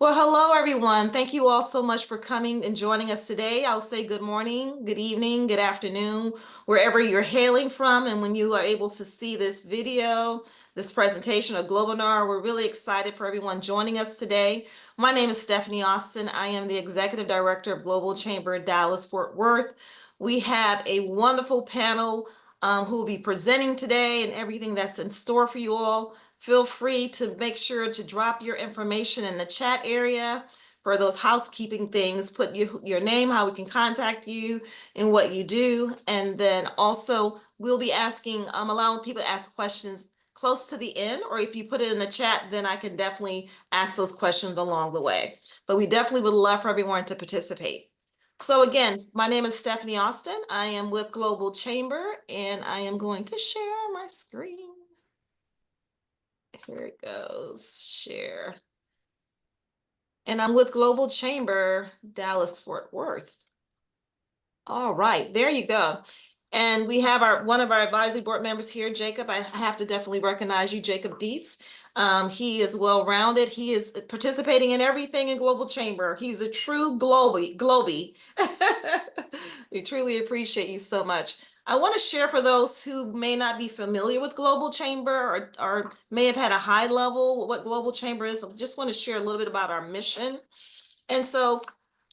Well, hello, everyone. Thank you all so much for coming and joining us today. I'll say good morning, good evening, good afternoon, wherever you're hailing from. And when you are able to see this video, this presentation of Globinar, we're really excited for everyone joining us today. My name is Stefanie Austin. I am the Executive Director of Global Chamber Dallas-Fort Worth. We have a wonderful panel who will be presenting today and everything that's in store for you all. Feel free to make sure to drop your information in the chat area for those housekeeping things. Put your name, how we can contact you, and what you do. And then also we'll be allowing people to ask questions close to the end, or if you put it in the chat, then I can definitely ask those questions along the way. But we definitely would love for everyone to participate. So again, my name is Stefanie Austin. I am with Global Chamber, and I am going to share my screen. Here it goes, share. And I'm with Global Chamber, Dallas-Fort Worth. All right, there you go. And we have one of our advisory board members here, Jacob. I have to definitely recognize you, Jacob Dietz. He is well-rounded. He is participating in everything in Global Chamber. He's a true globie. We truly appreciate you so much. I want to share for those who may not be familiar with Global Chamber or may have had a high level what Global Chamber is. I just want to share a little bit about our mission. And so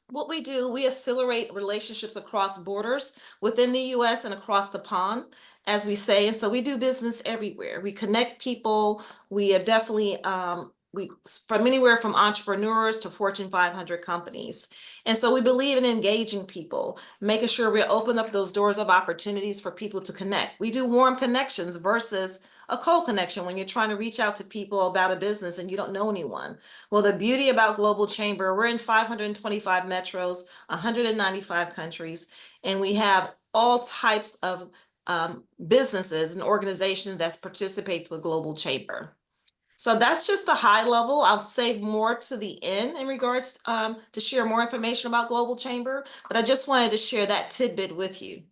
what we do, we accelerate relationships across borders within the US and across the pond, as we say. And so we do business everywhere. We connect people. We are definitely, from anywhere from entrepreneurs to Fortune 500 companies. And so we believe in engaging people, making sure we open up those doors of opportunities for people to connect. We do warm connections versus a cold connection when you're trying to reach out to people about a business and you don't know anyone. Well, the beauty about Global Chamber, we're in 525 metros, 195 countries, and we have all types of businesses and organizations that participates with Global Chamber. So that's just a high level. I'll save more to the end in regards to share more information about Global Chamber, but I just wanted to share that tidbit with you.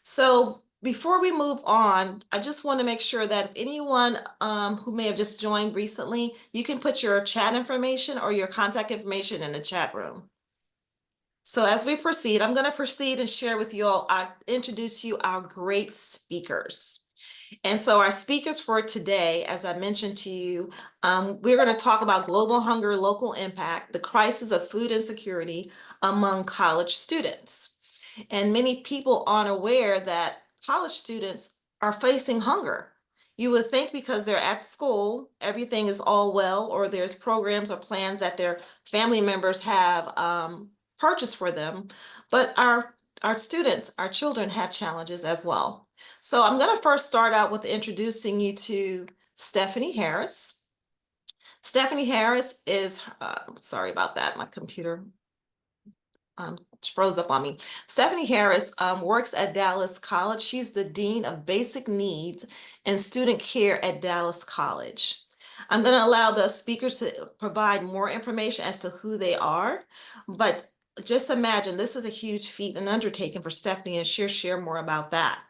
So before we move on, I just want to make sure that if anyone who may have just joined recently, you can put your chat information or your contact information in the chat room. So as we proceed, I'm going to proceed and share with you all, introduce you our great speakers. And so our speakers for today, as I mentioned to you, we're going to talk about global hunger, local impact, the crisis of food insecurity among college students. And many people aren't aware that college students are facing hunger. You would think because they're at school, everything is all well, or there's programs or plans that their family members have purchased for them. But our students, our children have challenges as well. So I'm going to first start out with introducing you to Stefanie Harris. Stefanie Harris is, sorry about that, my computer froze up on me. Stefanie Harris works at Dallas College. She's the Dean of Basic Needs and Student Care at Dallas College. I'm going to allow the speakers to provide more information as to who they are, but just imagine this is a huge feat and undertaking for Stefanie, and she'll share more about that.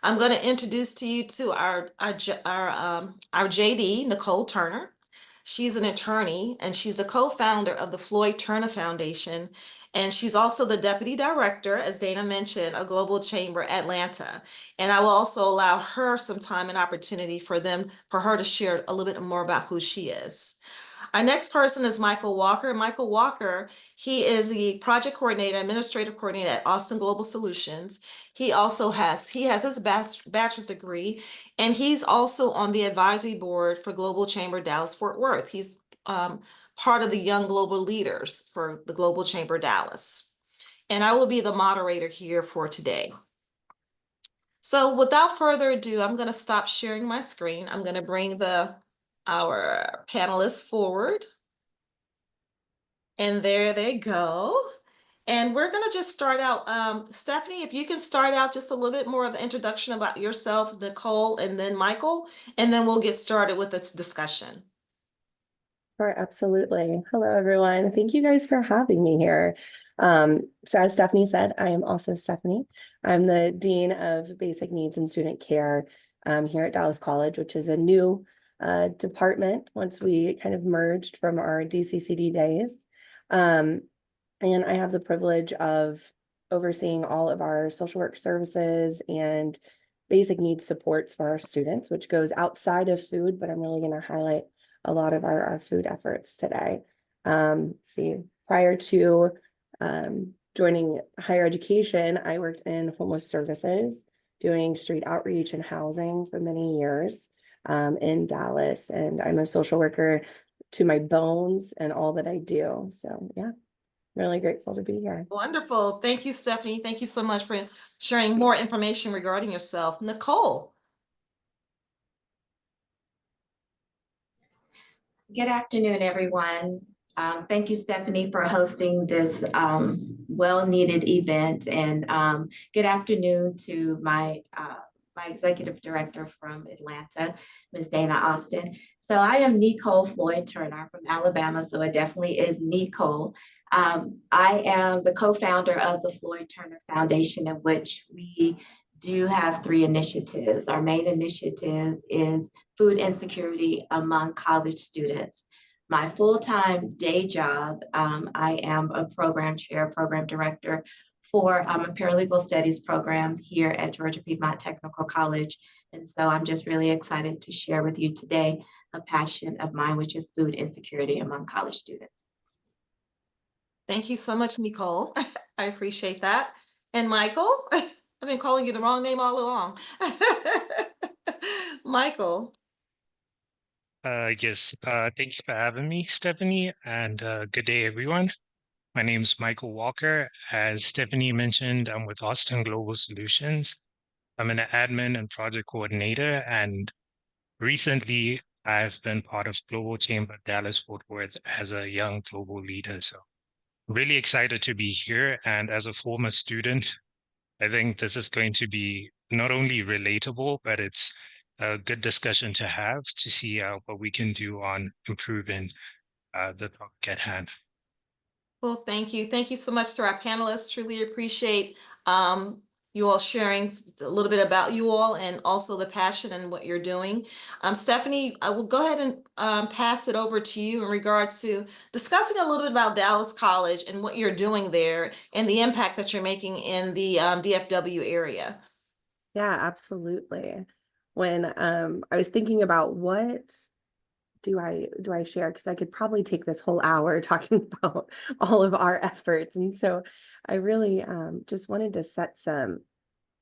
I'm going to introduce to you to our JD, Necole Turner. She's an attorney, and she's the co-founder of the Floyd-Turner Foundation, and she's also the deputy director, as Dana mentioned, of Global Chamber Atlanta. And I will also allow her some time and opportunity for her to share a little bit more about who she is. Our next person is Michael Walker. Michael Walker, he is the project coordinator, administrative coordinator at Austin Global Solutions. He has his bachelor's degree, and he's also on the advisory board for Global Chamber Dallas-Fort Worth. He's part of the Young Global Leaders for the Global Chamber Dallas. And I will be the moderator here for today. So without further ado, I'm going to stop sharing my screen. I'm going to bring our panelists forward. And there they go. And we're going to just start out. Stefanie, if you can start out just a little bit more of an introduction about yourself, Necole, and then Michael, and then we'll get started with this discussion. Sure, absolutely. Hello, everyone. Thank you guys for having me here. So as Stefanie said, I am also Stefanie. I'm the Dean of Basic Needs and Student Care here at Dallas College, which is a new department once we kind of merged from our DCCD days. And I have the privilege of overseeing all of our social work services and basic needs supports for our students, which goes outside of food, but I'm really going to highlight a lot of our food efforts today. Prior to joining higher education, I worked in homeless services, doing street outreach and housing for many years in Dallas. And I'm a social worker to my bones and all that I do. So yeah, really grateful to be here. Wonderful. Thank you, Stefanie. Thank you so much for sharing more information regarding yourself. Necole. Good afternoon, everyone. Thank you, Stefanie, for hosting this well-needed event. And good afternoon to my executive director from Atlanta, Ms. Dana Austin. So I am Necole Floyd-Turner from Alabama, so it definitely is Necole. I am the co-founder of the Floyd-Turner Foundation, in which we do have 3 initiatives. Our main initiative is food insecurity among college students. My full-time day job, I am a program chair, program director for a paralegal studies program here at Georgia Piedmont Technical College. And so I'm just really excited to share with you today a passion of mine, which is food insecurity among college students. Thank you so much, Necole. I appreciate that. And Michael, I've been calling you the wrong name all along. Michael. Yes, thank you for having me, Stephanie, and good day, everyone. My name is Michael Walker. As Stephanie mentioned, I'm with Austin Global Solutions. I'm an admin and project coordinator, and recently I've been part of Global Chamber Dallas-Fort Worth as a young global leader. So really excited to be here. And as a former student, I think this is going to be not only relatable, but it's a good discussion to have to see what we can do on improving the topic at hand. Well, thank you. Thank you so much to our panelists. Truly appreciate you all sharing a little bit about you all and also the passion and what you're doing. Stefanie, I will go ahead and pass it over to you in regards to discussing a little bit about Dallas College and what you're doing there and the impact that you're making in the DFW area. Yeah, absolutely. When I was thinking about what do I share, because I could probably take this whole hour talking about all of our efforts. And so I really just wanted to set some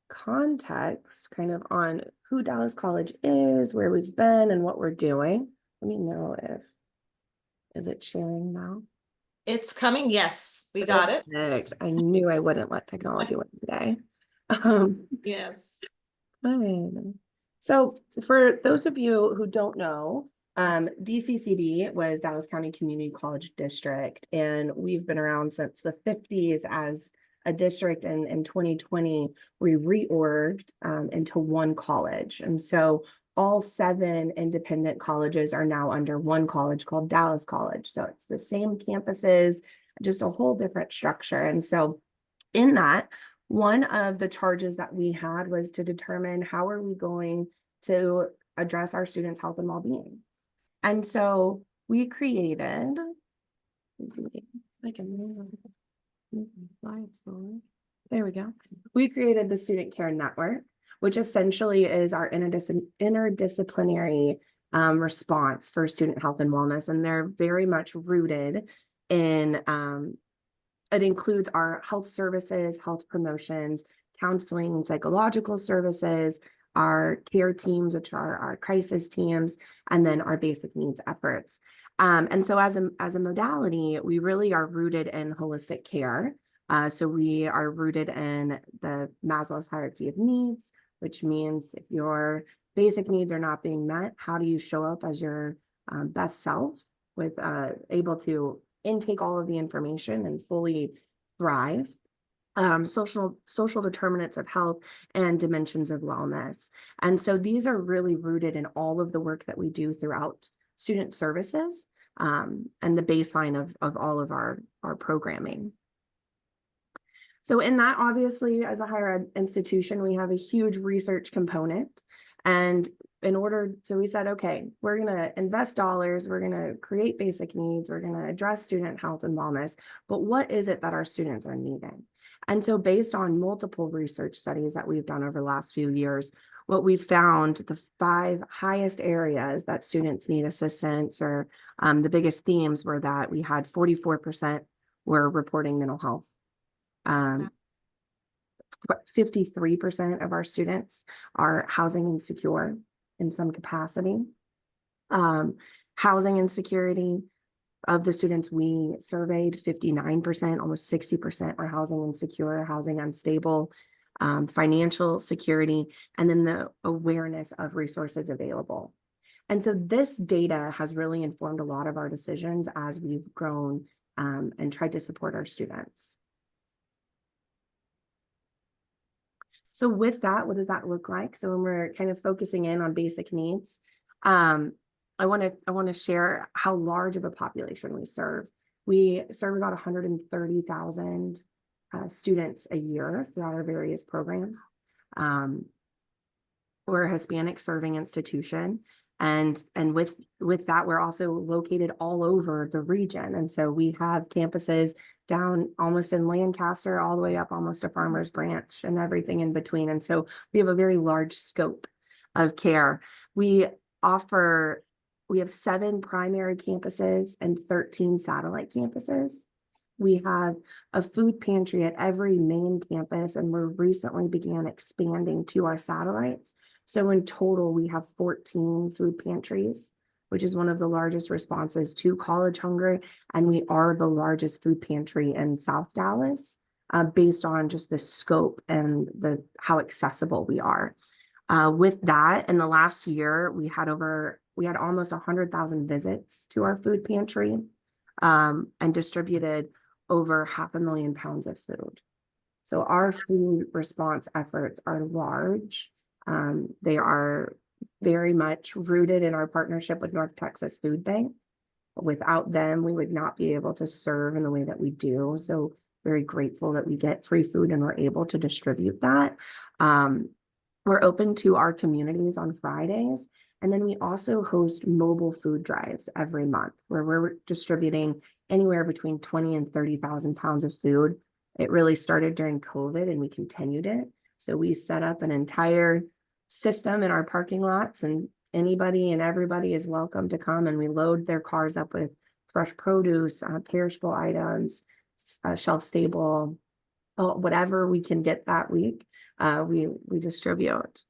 context kind of on who Dallas College is, where we've been, and what we're doing. Let me know is it sharing now? It's coming. Yes, we got it. Perfect. I knew I wouldn't let technology win today. Yes. Good. So for those of you who don't know, DCCD was Dallas County Community College District, and we've been around since the 50s as a district. And in 2020, we reorged into one college. And so all 7 independent colleges are now under one college called Dallas College. So it's the same campuses, just a whole different structure. And so in that, one of the charges that we had was to determine how are we going to address our students' health and well-being. And so we created, there we go. We created the Student Care Network, which essentially is our interdisciplinary response for student health and wellness. And they're very much rooted in it includes our health services, health promotions, counseling and psychological services, our care teams, which are our crisis teams, and then our basic needs efforts. And so as a modality, we really are rooted in holistic care. So we are rooted in the Maslow's hierarchy of needs, which means if your basic needs are not being met, how do you show up as your best self with able to intake all of the information and fully thrive, social determinants of health and dimensions of wellness. And so these are really rooted in all of the work that we do throughout student services and the baseline of all of our programming. So in that, obviously, as a higher ed institution, we have a huge research component. And so we said, okay, we're going to invest dollars, we're going to create basic needs, we're going to address student health and wellness, but what is it that our students are needing? And so based on multiple research studies that we've done over the last few years, what we found, the 5 highest areas that students need assistance, or the biggest themes were that we had 44% were reporting mental health. 53% of our students are housing insecure in some capacity. Housing insecurity, of the students we surveyed, 59%, almost 60% are housing insecure, housing unstable, financial security, and then the awareness of resources available. And so this data has really informed a lot of our decisions as we've grown and tried to support our students. So with that, what does that look like? So when we're kind of focusing in on basic needs, I want to share how large of a population we serve. We serve about 130,000 students a year throughout our various programs. We're a Hispanic serving institution, and with that, we're also located all over the region. And so we have campuses down almost in Lancaster, all the way up almost to Farmers Branch and everything in between. And so we have a very large scope of care. We have 7 primary campuses and 13 satellite campuses. We have a food pantry at every main campus, and we're recently began expanding to our satellites. So in total, we have 14 food pantries, which is one of the largest responses to college hunger. And we are the largest food pantry in South Dallas, based on just the scope and how accessible we are. With that, in the last year, we had almost 100,000 visits to our food pantry, and distributed over 500,000 pounds of food. So our food response efforts are large. They are very much rooted in our partnership with North Texas Food Bank. Without them, we would not be able to serve in the way that we do. So very grateful that we get free food and we're able to distribute that. We're open to our communities on Fridays. And then we also host mobile food drives every month where we're distributing anywhere between 20 and 30,000 pounds of food. It really started during COVID and we continued it. So we set up an entire system in our parking lots, and anybody and everybody is welcome to come, and we load their cars up with fresh produce, perishable items, shelf stable, whatever we can get that week, we distribute.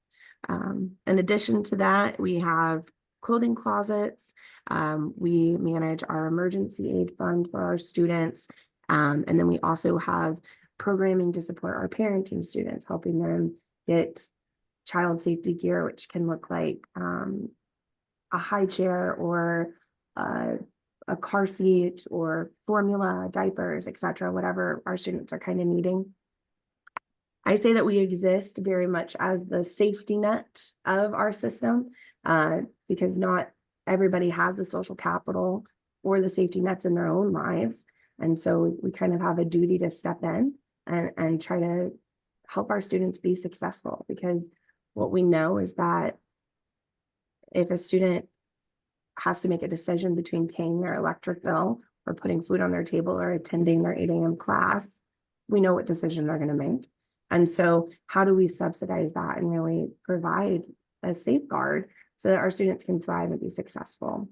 In addition to that, we have clothing closets. We manage our emergency aid fund for our students. And then we also have programming to support our parenting students, helping them get child safety gear, which can look like a high chair or a car seat or formula, diapers, etc., whatever our students are kind of needing. I say that we exist very much as the safety net of our system, because not everybody has the social capital or the safety nets in their own lives. And so we kind of have a duty to step in and try to help our students be successful, because what we know is that if a student has to make a decision between paying their electric bill or putting food on their table or attending their 8 a.m. class, we know what decision they're going to make. And so how do we subsidize that and really provide a safeguard so that our students can thrive and be successful?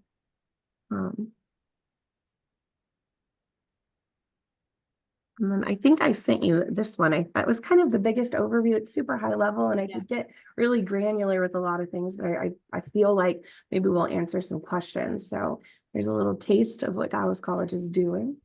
And then I think I sent you this one. That was kind of the biggest overview. It's super high level, and I could get really granular with a lot of things, but I feel like maybe we'll answer some questions. So there's a little taste of what Dallas College is doing.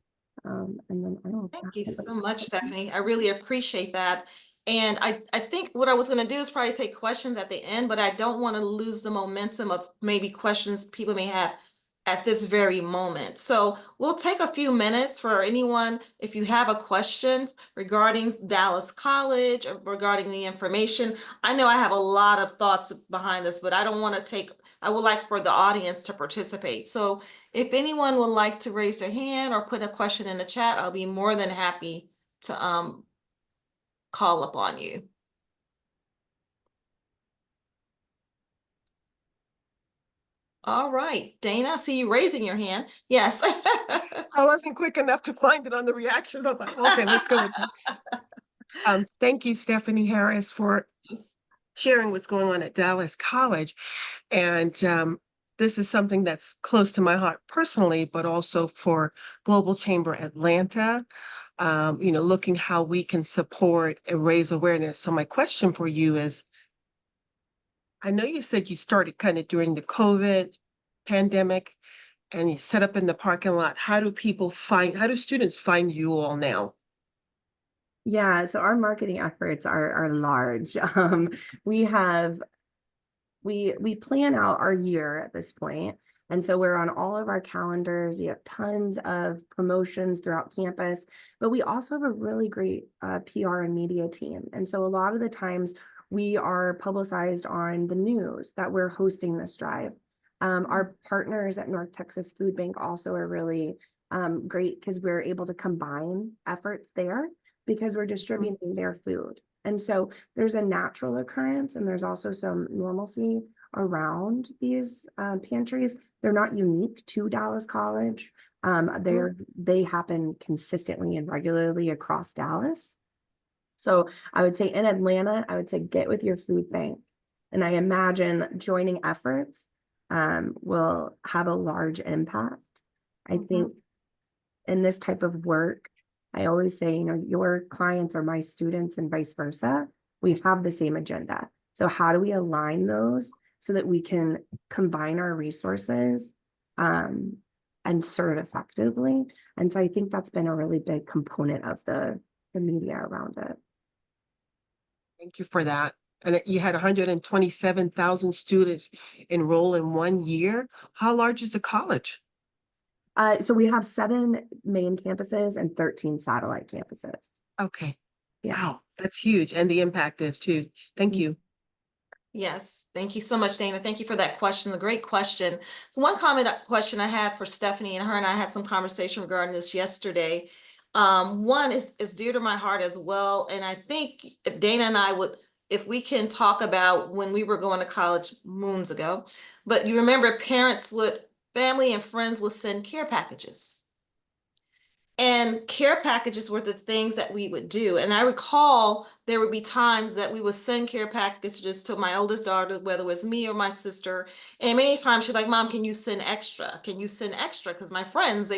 And then I don't. Thank you so much, Stefanie. I really appreciate that. And I think what I was going to do is probably take questions at the end, but I don't want to lose the momentum of maybe questions people may have at this very moment. So we'll take a few minutes for anyone, if you have a question regarding Dallas College or regarding the information. I know I have a lot of thoughts behind this, but I don't want to I would like for the audience to participate. So if anyone would like to raise their hand or put a question in the chat, I'll be more than happy to call upon you. All right, Dana, I see you raising your hand. Yes. I wasn't quick enough to find it on the reactions. I thought, okay, let's go with that. Thank you, Stephanie Harris, for sharing what's going on at Dallas College. And this is something that's close to my heart personally, but also for Global Chamber Atlanta, looking how we can support and raise awareness. So my question for you is, I know you said you started kind of during the COVID pandemic and you set up in the parking lot. How do students find you all now? Yeah, so our marketing efforts are large. We have we plan out our year at this point, and so we're on all of our calendars. We have tons of promotions throughout campus, but we also have a really great PR and media team. And so a lot of the times we are publicized on the news that we're hosting this drive. Our partners at North Texas Food Bank also are really great because we're able to combine efforts there because we're distributing their food. And so there's a natural occurrence and there's also some normalcy around these pantries. They're not unique to Dallas College. They happen consistently and regularly across Dallas. So I would say in Atlanta, I would say get with your food bank. And I imagine joining efforts will have a large impact. I think in this type of work, I always say, your clients are my students and vice versa. We have the same agenda. So how do we align those so that we can combine our resources and serve effectively? And so I think that's been a really big component of the media around it. Thank you for that. And you had 127,000 students enroll in 1 year. How large is the college? So we have 7 main campuses and 13 satellite campuses. Okay. Yeah. Wow, that's huge. And the impact is too. Thank you. Yes, thank you so much, Dana. Thank you for that question. A great question. So one question I had for Stefanie, and her and I had some conversation regarding this yesterday. One is dear to my heart as well. And I think if Dana and I would, if we can talk about when we were going to college moons ago, but you remember family and friends would send care packages. And care packages were the things that we would do. And I recall there would be times that we would send care packages to my oldest daughter, whether it was me or my sister. And many times she's like, Mom, can you send extra? Can you send extra? Because my friends,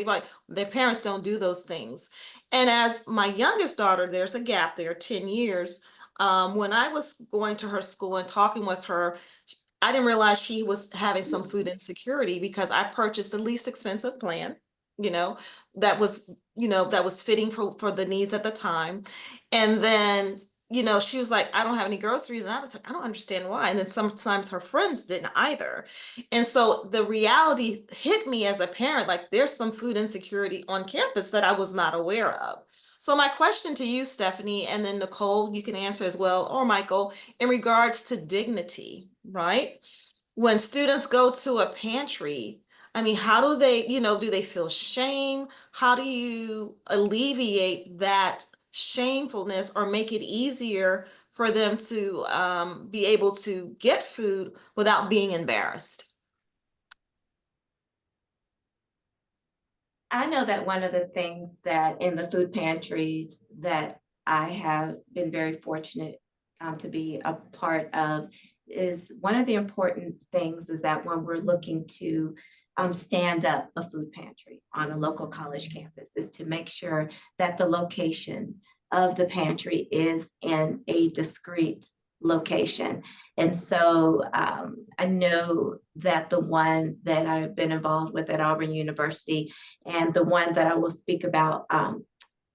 their parents don't do those things. And as my youngest daughter, there's a gap there, 10 years. When I was going to her school and talking with her, I didn't realize she was having some food insecurity because I purchased the least expensive plan, that was fitting for the needs at the time. And then, she was like, I don't have any groceries. And I was like, I don't understand why. And then sometimes her friends didn't either. And so the reality hit me as a parent, like there's some food insecurity on campus that I was not aware of. So my question to you, Stefanie, and then Necole, you can answer as well, or Michael, in regards to dignity, right? When students go to a pantry, I mean, how do they, do they feel shame? How do you alleviate that shamefulness or make it easier for them to be able to get food without being embarrassed? I know that one of the things that in the food pantries that I have been very fortunate to be a part of is one of the important things is that when we're looking to stand up a food pantry on a local college campus is to make sure that the location of the pantry is in a discrete location. And so I know that the one that I've been involved with at Auburn University and the one that I will speak about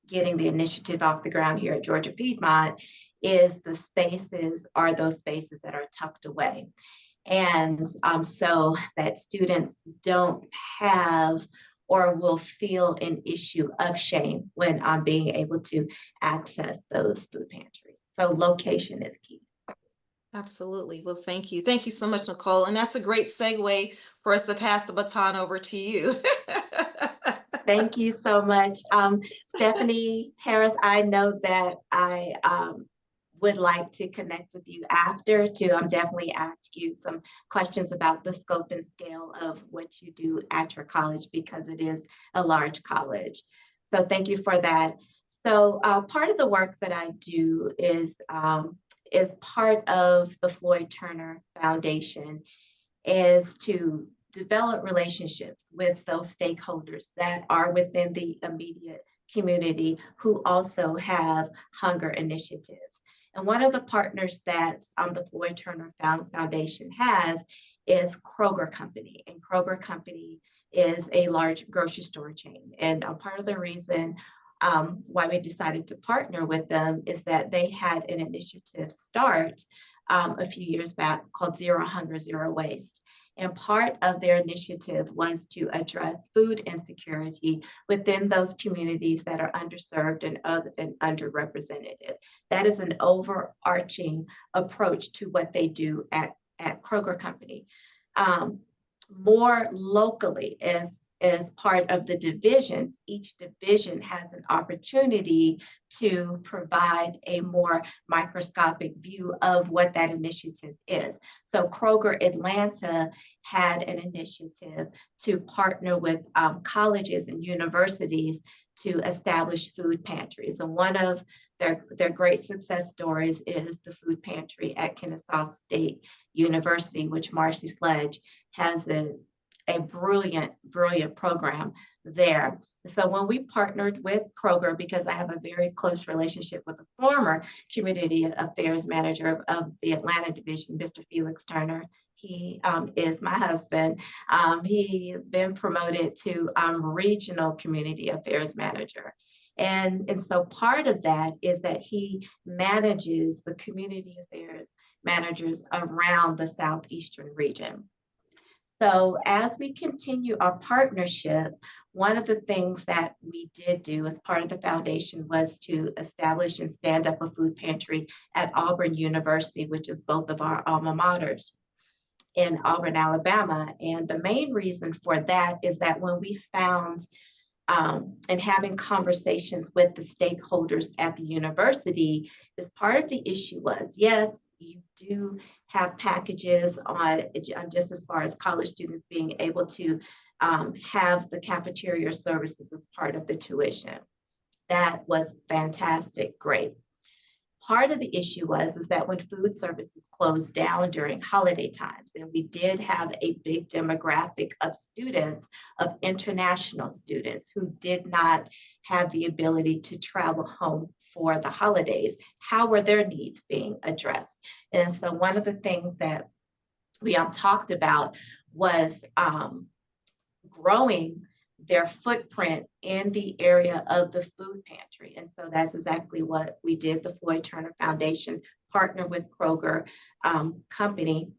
getting the initiative off the ground here at Georgia Piedmont is those spaces that are tucked away. And so that students don't have or will feel an issue of shame when being able to access those food pantries. So location is key. Absolutely. Well, thank you. Thank you so much, Necole. And that's a great segue for us to pass the baton over to you. Thank you so much. Stefanie Harris, I know that I would like to connect with you after to definitely ask you some questions about the scope and scale of what you do at your college, because it is a large college. So thank you for that. So part of the work that I do is part of the Floyd-Turner Foundation, is to develop relationships with those stakeholders that are within the immediate community who also have hunger initiatives. And one of the partners that the Floyd-Turner Foundation has is Kroger Company. And Kroger Company is a large grocery store chain. And part of the reason why we decided to partner with them is that they had an initiative start a few years back called Zero Hunger, Zero Waste. And part of their initiative was to address food insecurity within those communities that are underserved and underrepresented. That is an overarching approach to what they do at Kroger Company. More locally, as part of the divisions, each division has an opportunity to provide a more microscopic view of what that initiative is. So Kroger Atlanta had an initiative to partner with colleges and universities to establish food pantries. And one of their great success stories is the food pantry at Kennesaw State University, which Marcy Sledge has a brilliant program there. So when we partnered with Kroger, because I have a very close relationship with the former community affairs manager of the Atlanta division, Mr. Felix Turner, he is my husband. He has been promoted to regional community affairs manager. And so part of that is that he manages the community affairs managers around the Southeastern region. So as we continue our partnership, one of the things that we did do as part of the foundation was to establish and stand up a food pantry at Auburn University, which is both of our alma maters in Auburn, Alabama. And the main reason for that is that when we found and having conversations with the stakeholders at the university, is part of the issue was, yes, you do have packages on just as far as college students being able to have the cafeteria services as part of the tuition. That was fantastic, great. Part of the issue is that when food services closed down during holiday times, and we did have a big demographic of students, of international students who did not have the ability to travel home for the holidays, how were their needs being addressed? And so one of the things that we talked about was growing their footprint in the area of the food pantry. And so that's exactly what we did. The Floyd-Turner Foundation partnered with Kroger Company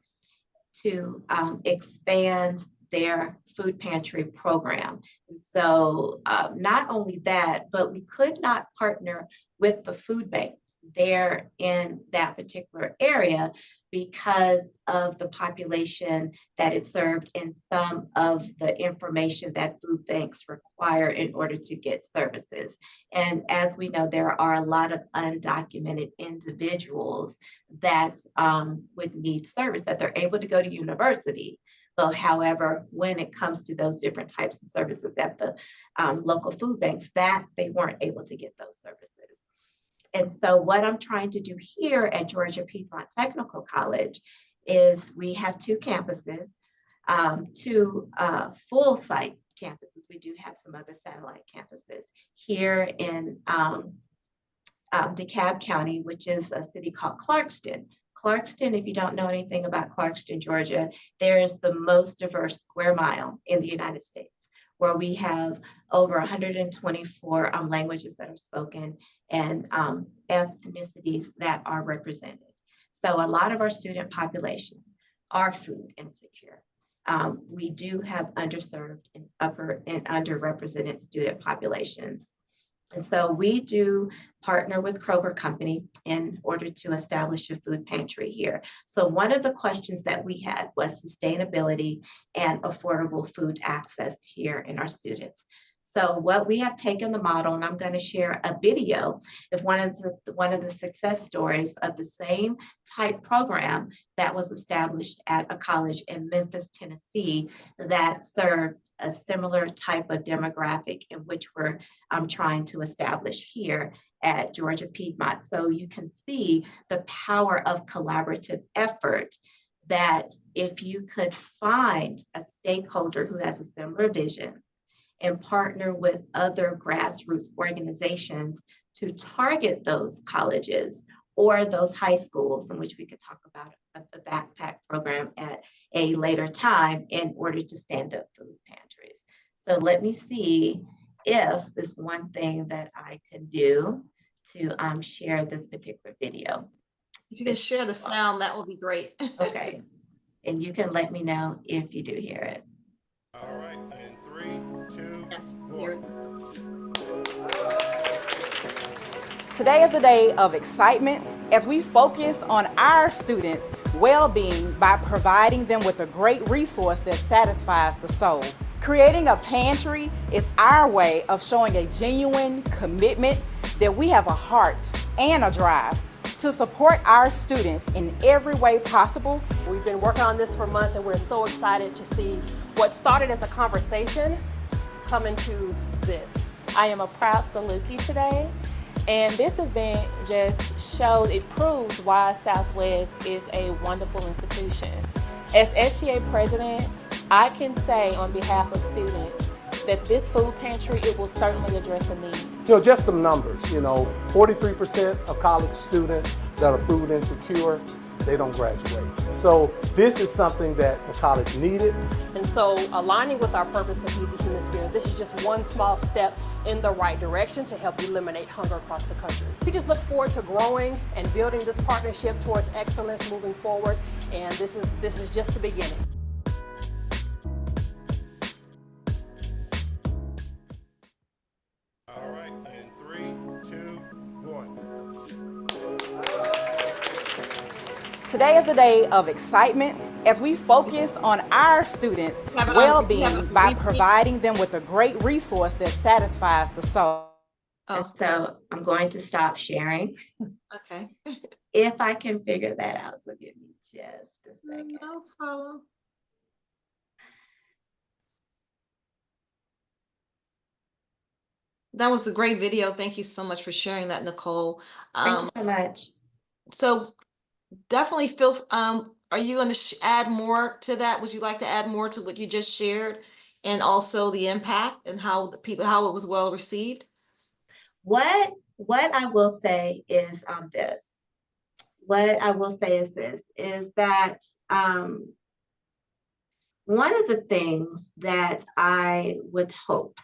to expand their food pantry program. And so not only that, but we could not partner with the food banks there in that particular area because of the population that it served and some of the information that food banks require in order to get services. And as we know, there are a lot of undocumented individuals that would need service, that they're able to go to university. But however, when it comes to those different types of services at the local food banks, that they weren't able to get those services. And so what I'm trying to do here at Georgia Piedmont Technical College is we have two campuses, two full site campuses. We do have some other satellite campuses here in DeKalb County, which is a city called Clarkston. Clarkston, if you don't know anything about Clarkston, Georgia, there is the most diverse square mile in the United States, where we have over 124 languages that are spoken and ethnicities that are represented. So a lot of our student population are food insecure. We do have underserved and upper and underrepresented student populations. And so we do partner with Kroger Company in order to establish a food pantry here. So one of the questions that we had was sustainability and affordable food access here in our students. So what we have taken the model, and I'm going to share a video of one of the success stories of the same type program that was established at a college in Memphis, Tennessee, that served a similar type of demographic in which we're trying to establish here at Georgia Piedmont. So you can see the power of collaborative effort, that if you could find a stakeholder who has a similar vision and partner with other grassroots organizations to target those colleges or those high schools, in which we could talk about a backpack program at a later time in order to stand up food pantries. So let me see if there's one thing that I can do to share this particular video. If you can share the sound, that would be great. Okay. And you can let me know if you do hear it. All right, in 3, 2, Yes, 1. here. Today is a day of excitement as we focus on our students' well-being by providing them with a great resource that satisfies the soul. Creating a pantry is our way of showing a genuine commitment that we have a heart and a drive to support our students in every way possible. We've been working on this for months, and we're so excited to see what started as a conversation come into this. I am a proud Saluki today, and this event just shows, it proves why Southwest is a wonderful institution. As SGA president, I can say on behalf of students that this food pantry, it will certainly address a need. You know, just some numbers, 43% of college students that are food insecure, they don't graduate. So this is something that the college needed. And so aligning with our purpose to feed the human spirit, this is just one small step in the right direction to help eliminate hunger across the country. We just look forward to growing and building this partnership towards excellence moving forward, and this is just the beginning. All right, in 3, 2, 1. Today is a day of excitement as we focus on our students' well-being by providing them with a great resource that satisfies the soul. Oh, So I'm going to stop sharing okay. if I can figure that out. So give me just a second. No problem. That was a great video. Thank you so much for sharing that, Nicole. Thank you so much. So definitely feel, are you going to add more to that? Would you like to add more to what you just shared, and also the impact and how how it was well received? What I will say is this. What I will say is this, is that one of the things that I would hope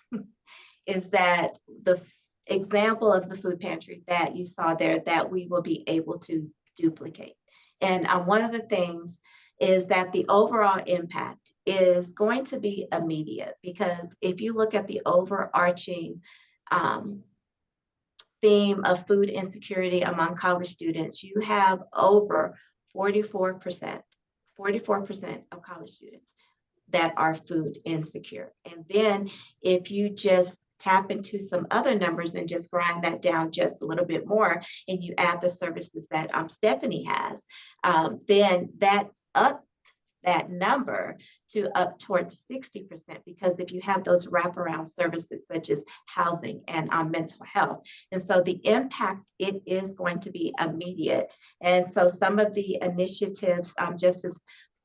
is that the example of the food pantry that you saw there, that we will be able to duplicate. And one of the things is that the overall impact is going to be immediate, because if you look at the overarching theme of food insecurity among college students, you have over 44% of college students that are food insecure. And then if you just tap into some other numbers and just grind that down just a little bit more, and you add the services that Stefanie has, then that ups that number to up towards 60%, because if you have those wraparound services such as housing and mental health. And so the impact, it is going to be immediate. And so some of the initiatives, just as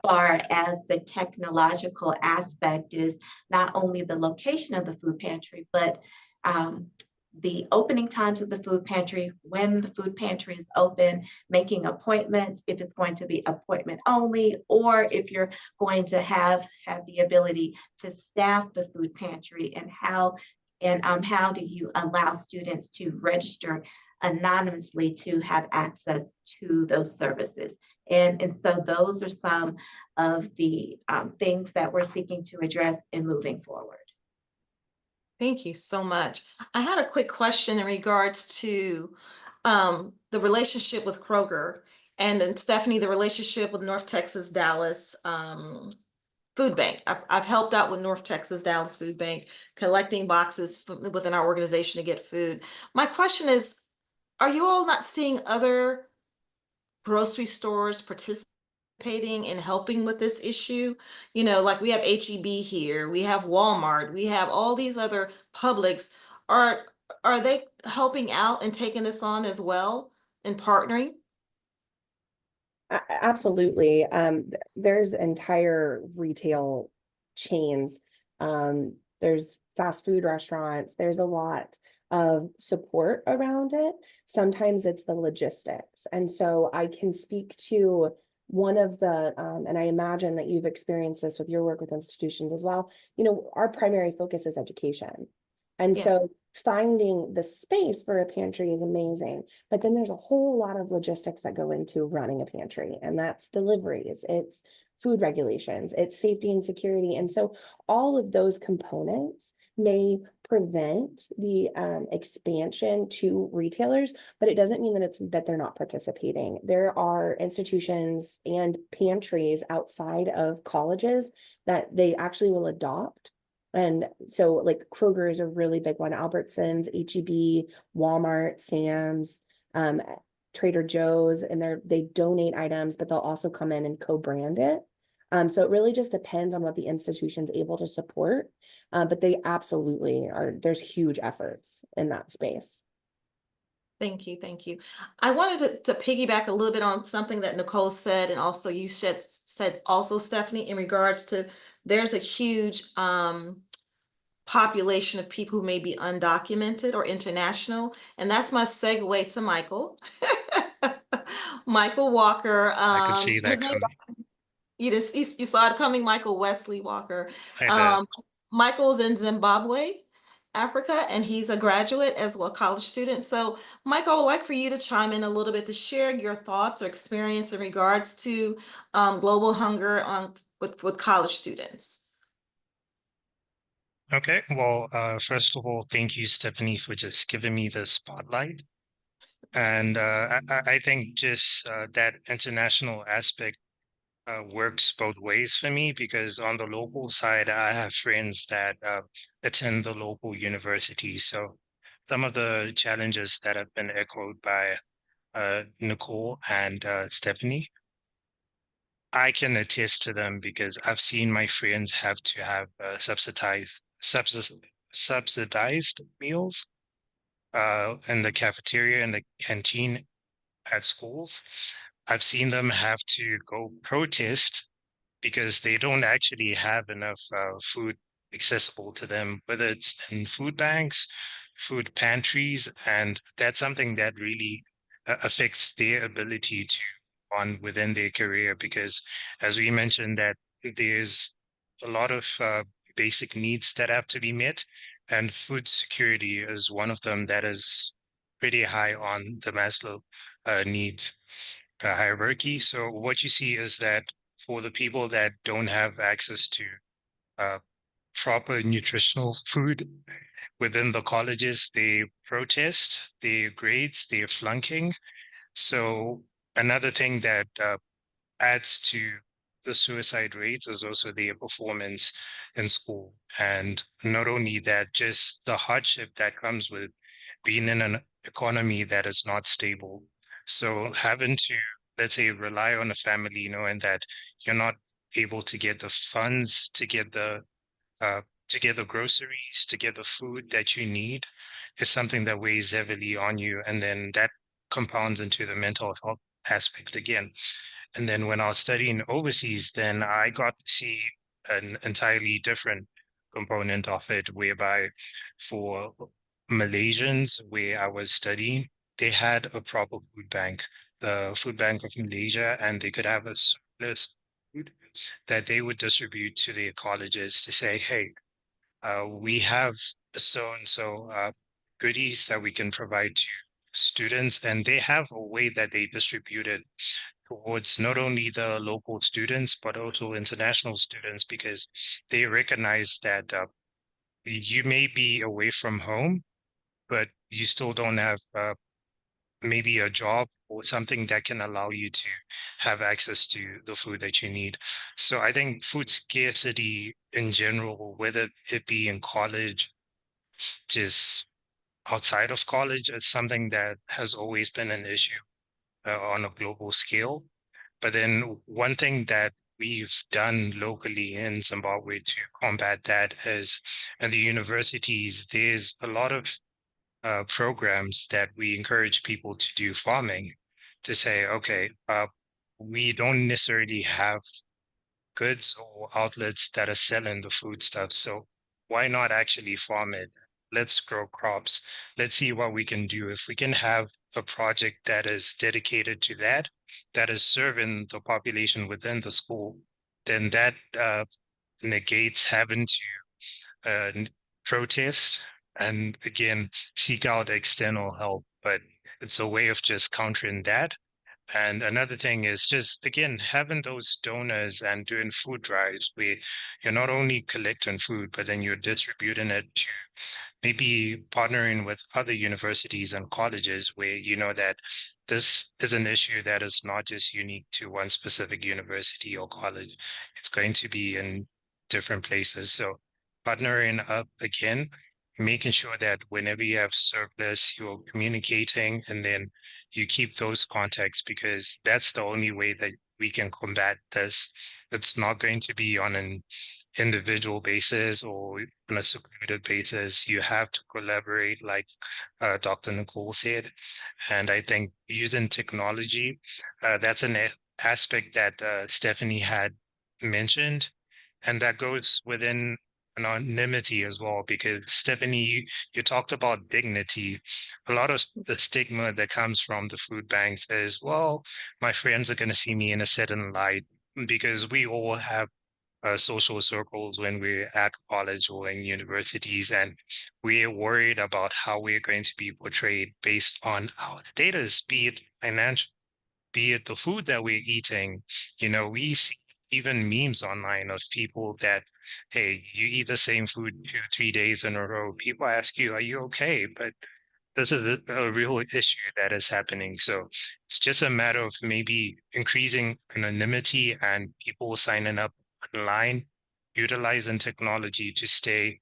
far as the technological aspect, is not only the location of the food pantry, but the opening times of the food pantry, when the food pantry is open, making appointments, if it's going to be appointment only, or if you're going to have the ability to staff the food pantry, and how do you allow students to register anonymously to have access to those services. And so those are some of the things that we're seeking to address in moving forward. Thank you so much. I had a quick question in regards to the relationship with Kroger, and then Stefanie, the relationship with North Texas, Dallas, food bank. I've helped out with North Texas Dallas Food Bank, collecting boxes within our organization to get food. My question is, are you all not seeing other grocery stores participating in helping with this issue? You know, like we have HEB here, we have Walmart, we have all these other Publix. Are they helping out and taking this on as well and partnering? Absolutely. There's entire retail chains. There's fast food restaurants. There's a lot of support around it. Sometimes it's the logistics. And so I can speak to one of the, and I imagine that you've experienced this with your work with institutions as well. You know, our primary focus is education. And Yeah. so finding the space for a pantry is amazing, but then there's a whole lot of logistics that go into running a pantry, and that's deliveries, it's food regulations, it's safety and security. And so all of those components may prevent the expansion to retailers, but it doesn't mean that they're not participating. There are institutions and pantries outside of colleges that they actually will adopt. And so like Kroger is a really big one, Albertsons, HEB, Walmart, Sam's, Trader Joe's, and they donate items, but they'll also come in and co-brand it. So it really just depends on what the institution's able to support. But they absolutely there's huge efforts in that space. Thank you. Thank you. I wanted to piggyback a little bit on something that Necole said, and also you said also, Stefanie, in regards to there's a huge population of people who may be undocumented or international. And that's my segue to Michael. Michael Walker. I could see that His name, coming. you saw it coming, Michael Wesley Walker. I did. Michael's in Zimbabwe, Africa, and he's a graduate as well, college student. So, Michael, I would like for you to chime in a little bit to share your thoughts or experience in regards to global hunger with college students. Okay, well, first of all, thank you, Stefanie, for just giving me the spotlight. And I think just that international aspect works both ways for me, because on the local side, I have friends that attend the local university. So some of the challenges that have been echoed by Necole and Stefanie, I can attest to them because I've seen my friends have to have subsidized meals in the cafeteria and the canteen at schools. I've seen them have to go protest because they don't actually have enough food accessible to them, whether it's in food banks, food pantries, and that's something that really affects their ability to on within their career. Because as we mentioned, that there's a lot of basic needs that have to be met, and food security is one of them that is pretty high on the Maslow needs hierarchy. So what you see is that for the people that don't have access to uh, proper nutritional food within the colleges, they protest their grades, they're flunking. So another thing that adds to the suicide rates is also their performance in school. And not only that, just the hardship that comes with being in an economy that is not stable. So having to, let's say, rely on a family, knowing that you're not able to get the funds uh, to get the groceries, to get the food that you need, is something that weighs heavily on you. And then that compounds into the mental health aspect again. And then when I was studying overseas, then I got to see an entirely different component of it, whereby for Malaysians, where I was studying, they had a proper food bank, the Food Bank of Malaysia, and they could have a surplus food that they would distribute to their colleges to say, hey, we have so and so goodies that we can provide to students, and they have a way that they distribute it towards not only the local students but also international students, because they recognize that you may be away from home, but you still don't have maybe a job or something that can allow you to have access to the food that you need. So I think food scarcity in general, whether it be in college, just outside of college, it's something that has always been an issue on a global scale. But then one thing that we've done locally in Zimbabwe to combat that is in the universities, there's a lot of programs that we encourage people to do farming, to say, okay, we don't necessarily have goods or outlets that are selling the food stuff. So why not actually farm it? Let's grow crops. Let's see what we can do. If we can have a project that is dedicated to that, that is serving the population within the school, then that negates having to protest and again seek out external help. But it's a way of just countering that. And another thing is just, again, having those donors and doing food drives where you're not only collecting food, but then you're distributing it to maybe partnering with other universities and colleges where you know that this is an issue that is not just unique to one specific university or college. It's going to be in different places. So partnering up again, making sure that whenever you have surplus, you're communicating and then you keep those contacts because that's the only way that we can combat this. It's not going to be on an individual basis or on a secluded basis. You have to collaborate, like Dr. Necole said. And I think using technology, that's an aspect that Stefanie had mentioned. And that goes within anonymity as well, because Stefanie, you talked about dignity. A lot of the stigma that comes from the food banks is, well, my friends are going to see me in a certain light because we all have social circles when we're at college or in universities, and we're worried about how we're going to be portrayed based on our status, be it financial, be it the food that we're eating. You know, we see even memes online of people that, hey, you eat the same food 2, 3 days in a row. People ask you, are you okay? But this is a real issue that is happening. So it's just a matter of maybe increasing anonymity and people signing up online, utilizing technology to stay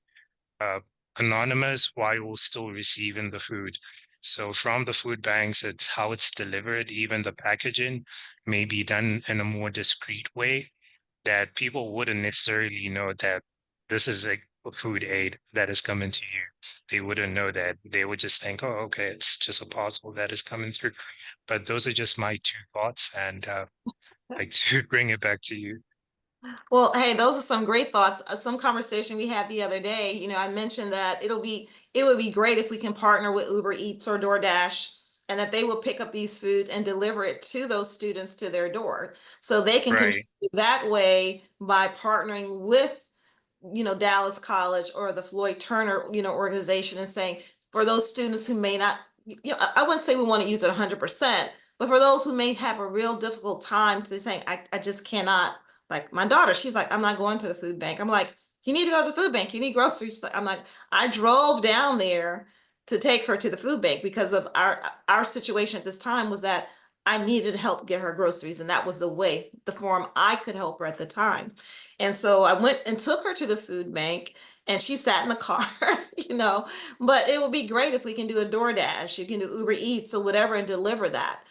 uh, anonymous while still receiving the food. So from the food banks, it's how it's delivered, even the packaging may be done in a more discreet way that people wouldn't necessarily know that this is a food aid that is coming to you. They wouldn't know that. They would just think, oh, okay, it's just a parcel that is coming through. But those are just my 2 thoughts, and like to bring it back to you. Well, hey, those are some great thoughts. Some conversation we had the other day, I mentioned that it would be great if we can partner with Uber Eats or DoorDash and that they will pick up these foods and deliver it to those students to their door. So they can Right. contribute that way by partnering with, Dallas College or the Floyd-Turner, organization and saying, for those students who may not, I wouldn't say we want to use it 100%, but for those who may have a real difficult time to saying, I just cannot. Like my daughter, she's like, I'm not going to the food bank. I'm like, you need to go to the food bank. You need groceries. I'm like, I drove down there to take her to the food bank because of our situation at this time was that I needed help get her groceries. And that was the form I could help her at the time. And so I went and took her to the food bank and she sat in the car, but it would be great if we can do a DoorDash, you can do Uber Eats or whatever and deliver that.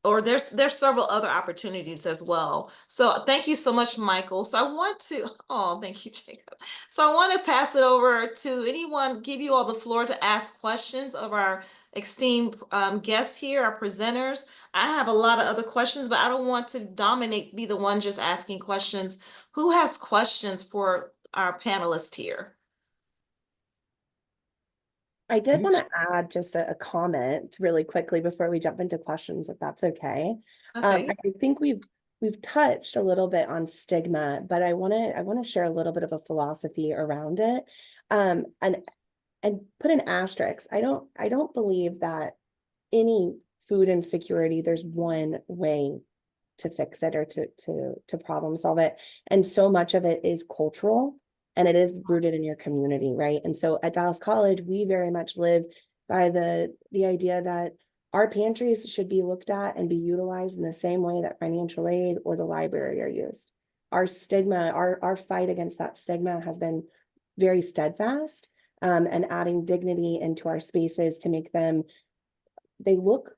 Or there's several other opportunities as well. So thank you so much, Michael. So I want to, oh, thank you, Jacob. So I want to pass it over to anyone, give you all the floor to ask questions of our esteemed guests here, our presenters. I have a lot of other questions, but I don't want to be the one just asking questions. Who has questions for our panelists here? I did want to add just a comment really quickly before we jump into questions, if that's okay. Okay. I think we've touched a little bit on stigma, but I want to share a little bit of a philosophy around it, and put an asterisk. I don't believe that any food insecurity, there's one way to fix it or to problem solve it, and so much of it is cultural. And it is rooted in your community, right? And so at Dallas College, we very much live by the idea that our pantries should be looked at and be utilized in the same way that financial aid or the library are used. Our stigma, our fight against that stigma has been very steadfast, and adding dignity into our spaces to make them, they look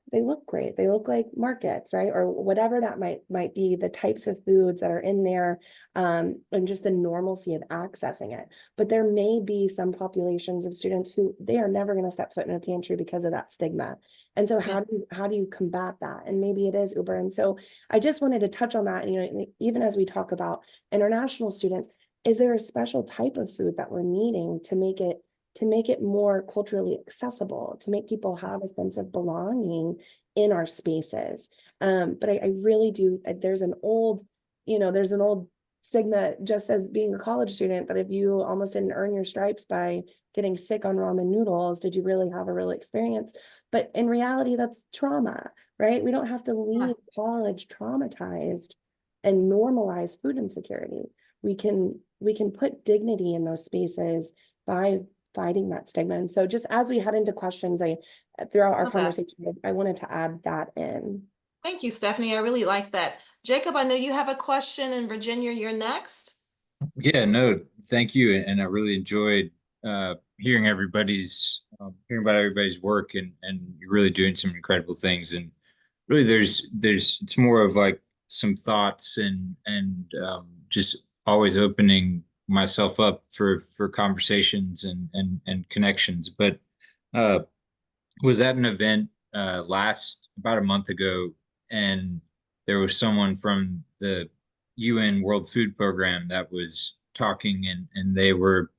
great. They look like markets, right? Or whatever that might be, the types of foods that are in there, and just the normalcy of accessing it. But there may be some populations of students who they are never going to step foot in a pantry because of that stigma. And so how do you combat that? And maybe it is Uber. And so I just wanted to touch on that. And, you know, even as we talk about international students, is there a special type of food that we're needing to make it more culturally accessible, to make people have a sense of belonging in our spaces? But I really do, there's an old stigma, just as being a college student, that if you almost didn't earn your stripes by getting sick on ramen noodles, did you really have a real experience? But in reality, that's trauma, right? We don't have to leave college traumatized and normalize food insecurity. We can put dignity in those spaces by fighting that stigma. And so just as we head into questions, throughout our conversation, I wanted to add that in. Thank you, Stefanie. I really like that. Jacob, I know you have a question, and Virginia, you're next. Yeah, no, thank you. And I really enjoyed hearing hearing about everybody's work, and you're really doing some incredible things. And really it's more of like some thoughts and just always opening myself up for conversations and connections. But was at an event about a month ago, and there was someone from the UN World Food Program that was talking, and they were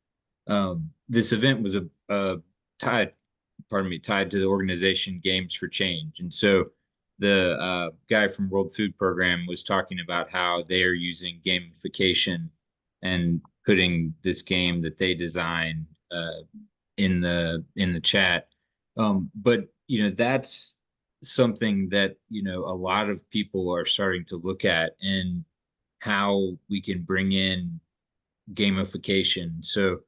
this event was tied to the organization Games for Change. And so the guy from World Food Program was talking about how they are using gamification and putting this game that they designed in the chat. But you know, that's something that, you know, a lot of people are starting to look at, and how we can bring in gamification. So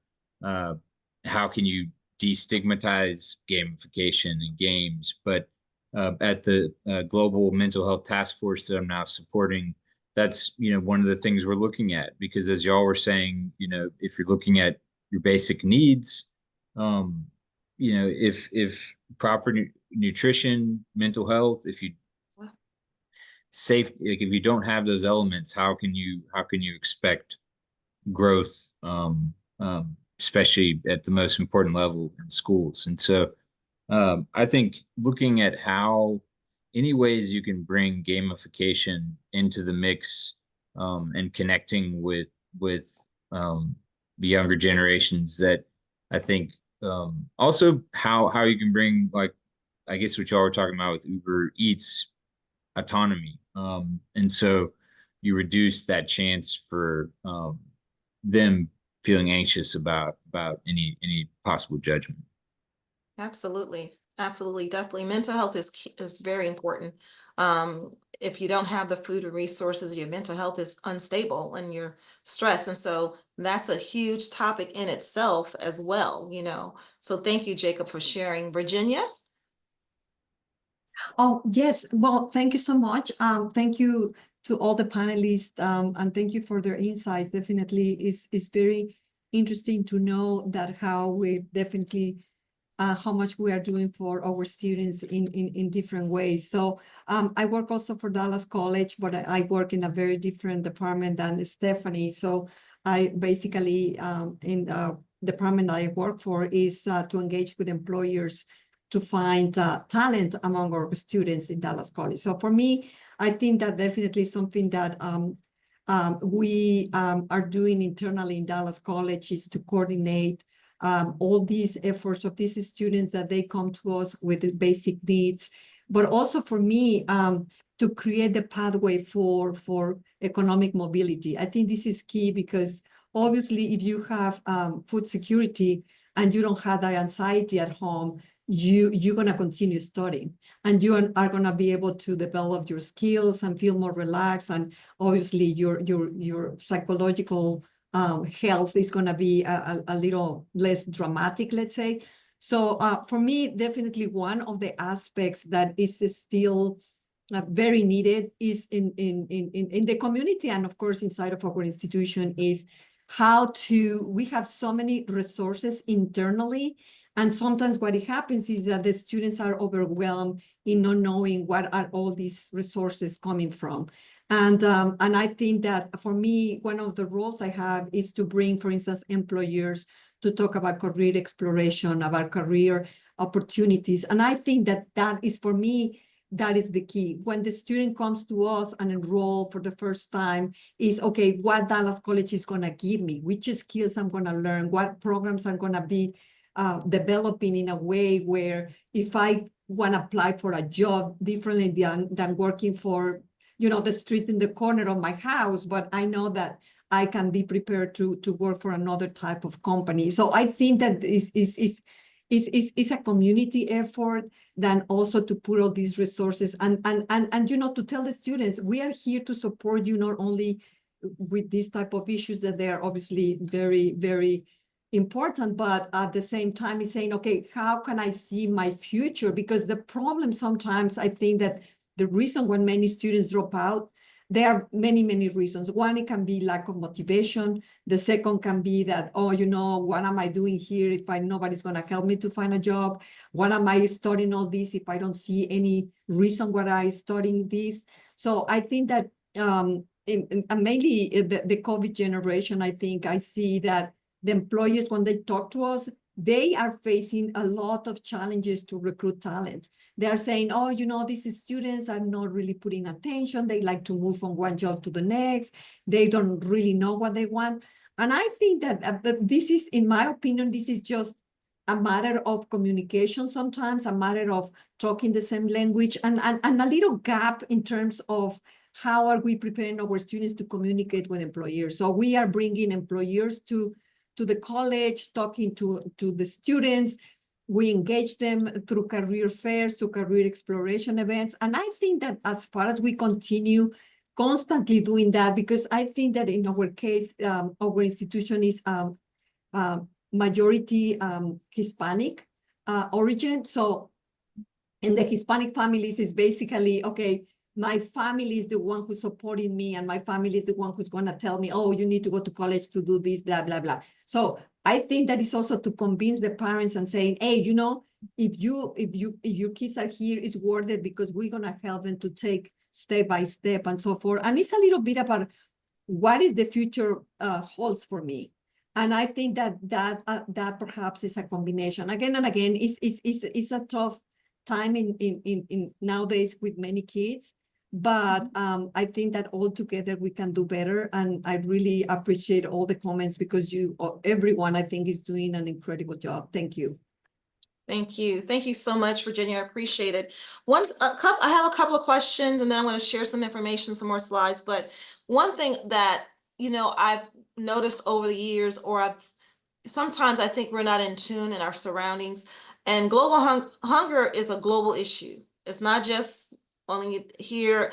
how can you destigmatize gamification in games? But at the Global Mental Health Task Force that I'm now supporting, that's, you know, one of the things we're looking at, because as y'all were saying, you know, if you're looking at your basic needs, you know, if proper nutrition, mental health, if you if you don't have those elements, how can you expect growth, especially at the most important level in schools? And so I think looking at how any ways you can bring gamification into the mix, and connecting with the younger generations, that I think also how you can bring, like, I guess what y'all were talking about with Uber Eats, autonomy. And so you reduce that chance for them feeling anxious about any possible judgment. Absolutely. Absolutely. Definitely. Mental health is very important. If you don't have the food and resources, your mental health is unstable and you're stressed. And so that's a huge topic in itself as well, you know. So thank you, Jacob, for sharing. Virginia? Oh, yes. Well, thank you so much. Thank you to all the panelists, and thank you for their insights. Definitely is very interesting to know that how we definitely how much we are doing for our students in different ways. So I work also for Dallas College, but I work in a very different department than Stefanie. So I basically in the department I work for is to engage with employers to find talent among our students in Dallas College. So for me, I think that definitely something that we are doing internally in Dallas College is to coordinate all these efforts of these students that they come to us with the basic needs, but also for me to create the pathway for economic mobility. I think this is key, because obviously if you have food security and you don't have that anxiety at home, you're going to continue studying, and you are going to be able to develop your skills and feel more relaxed, and obviously your psychological health is going to be a little less dramatic, let's say. So for me, definitely one of the aspects that is still very needed is in the community, and of course inside of our institution, is we have so many resources internally, and sometimes what it happens is that the students are overwhelmed in not knowing what are all these resources coming from. And I think that for me, one of the roles I have is to bring, for instance, employers to talk about career exploration, about career opportunities. And I think that that is, for me, that is the key. When the student comes to us and enroll for the first time, is okay, what Dallas College is gonna give me, which skills I'm gonna learn, what programs I'm gonna be developing in a way where if I wanna apply for a job differently than working for, the street in the corner of my house, but I know that I can be prepared to work for another type of company. So I think that this is a community effort, than also to put all these resources and to tell the students, we are here to support you, not only with these type of issues that they are obviously very, very important, but at the same time is saying, okay, how can I see my future? Because the problem sometimes, I think that the reason when many students drop out, there are many, many reasons. One, it can be lack of motivation. The second can be that, what am I doing here if nobody's going to help me to find a job? What am I studying all this if I don't see any reason why I'm studying this? So I think that mainly the COVID generation, I think I see that the employers, when they talk to us, they are facing a lot of challenges to recruit talent. They are saying, these students are not really putting attention. They like to move from one job to the next. They don't really know what they want. And I think that this is, in my opinion, this is just a matter of communication sometimes, a matter of talking the same language, and a little gap in terms of how are we preparing our students to communicate with employers. So we are bringing employers to the college, talking to the students. We engage them through career fairs, to career exploration events. And I think that as far as we continue constantly doing that, because I think that in our case, our institution is majority Hispanic origin. So in the Hispanic families is basically, okay, my family is the one who's supporting me, and my family is the one who's going to tell me, oh, you need to go to college to do this, blah, blah, blah. So I think that is also to convince the parents and saying, hey, if your kids are here, it's worth it, because we're going to help them to take step by step and so forth. And it's a little bit about what is the future holds for me. And I think that perhaps is a combination. Again and again, it's a tough time in nowadays with many kids. But I think that all together we can do better. And I really appreciate all the comments, because everyone, I think, is doing an incredible job. Thank you. Thank you. Thank you so much, Virginia. I appreciate it. I have a couple of questions, and then I'm going to share some information, some more slides. But one thing that, I've noticed over the years, or sometimes I think we're not in tune in our surroundings, and global hunger is a global issue. It's not just only here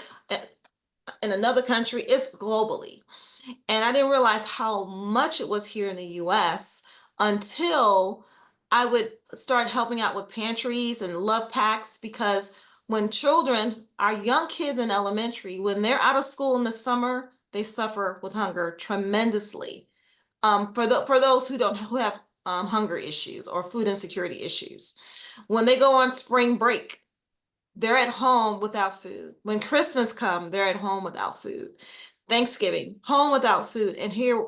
in another country, it's globally. And I didn't realize how much it was here in the US until I would start helping out with pantries and love packs, because when children, our young kids in elementary, when they're out of school in the summer, they suffer with hunger tremendously. For those who have hunger issues or food insecurity issues, when they go on spring break, they're at home without food. When Christmas comes, they're at home without food. Thanksgiving, home without food. And here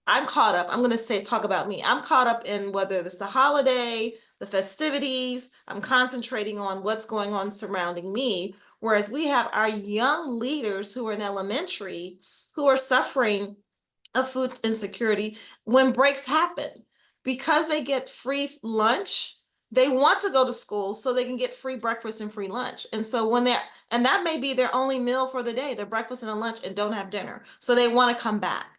I'm caught up. I'm going to talk about me. I'm caught up in whether it's the holiday, the festivities. I'm concentrating on what's going on surrounding me. Whereas we have our young leaders who are in elementary who are suffering of food insecurity when breaks happen. Because they get free lunch, they want to go to school so they can get free breakfast and free lunch. And so and that may be their only meal for the day, their breakfast and a lunch, and don't have dinner. So they want to come back.